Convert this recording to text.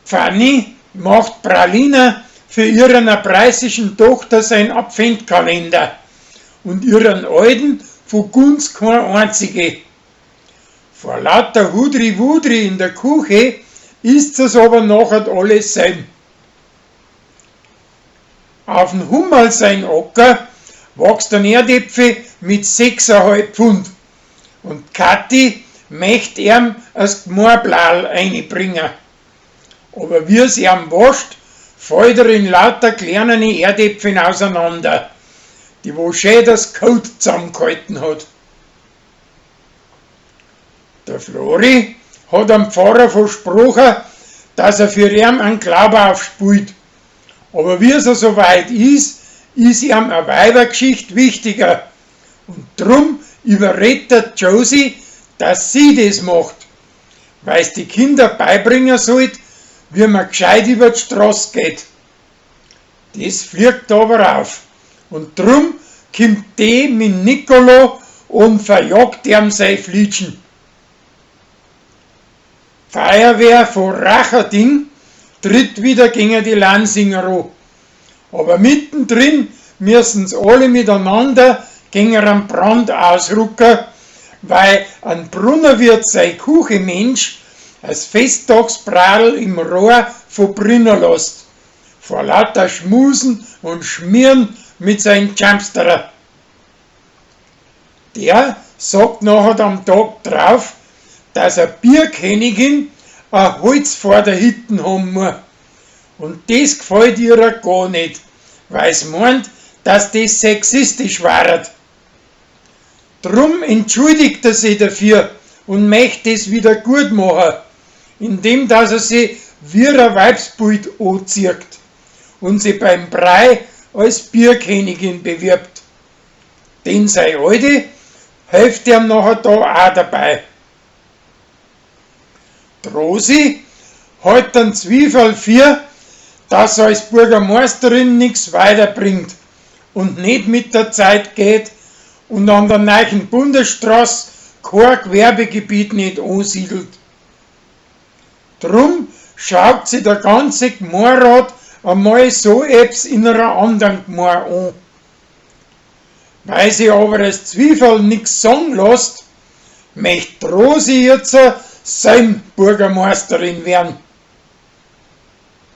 Fanny macht Pralina für ihren preußischen Tochter sein Adventkalender und ihren alten von Gunz keine einzige. Vor lauter Hudri-Wudri in der Küche isst es aber nachher alles sein. Auf dem Hummel sein Acker wächst ein Erdäpfel mit 6,5 Pfund und Kathi möchte ihm das Gmorblal einbringen. Aber wie es ihm wascht, fällt er in lauter kleinen Erdäpfeln auseinander, die wo schön das Kot zusammengehalten hat. Der Flori hat dem Pfarrer versprochen, dass er für ihn einen Glauben aufspielt. Aber wie es so weit ist ihm eine Weibergeschichte wichtiger. Und drum überredet Josie, dass sie das macht, weil es die Kinder beibringen sollte, wie man gescheit über die Straße geht. Das fliegt aber auf. Und drum kommt die mit Nicolo und verjagt ihm sein Flitschen. Feuerwehr von Racherding tritt wieder gegen die Lansinger an. Aber mittendrin müssen sie alle miteinander gegen einen Brand ausrücken, weil ein Brunnerwirt sein Kuchenmensch als Festtagsbradl im Rohr verbrennen lässt. Vor lauter Schmusen und Schmieren mit seinem Jumpsterer. Der sagt nachher am Tag drauf, dass eine Bierkönigin ein Holz vor der Hütte haben muss. Und das gefällt ihr gar nicht, weil es meint, dass das sexistisch war. Drum entschuldigt er sich dafür und möchte es wieder gut machen, indem dass er sich wie ein Weibsbild anzieht und sie beim Brei als Bierkönigin bewirbt. Denn sein Alte hilft ihm nachher da auch dabei. Die Rosi hält den Zwiefel für, dass er als Bürgermeisterin nichts weiterbringt und nicht mit der Zeit geht und an der neuen Bundesstraße kein Gewerbegebiet nicht ansiedelt. Drum schaut sich der ganze Gemeinderat einmal so etwas in einer anderen Gemeinde an. Weil sie aber das Zwiefel nichts sagen lässt, möchte Rosi jetzt sein Bürgermeisterin werden.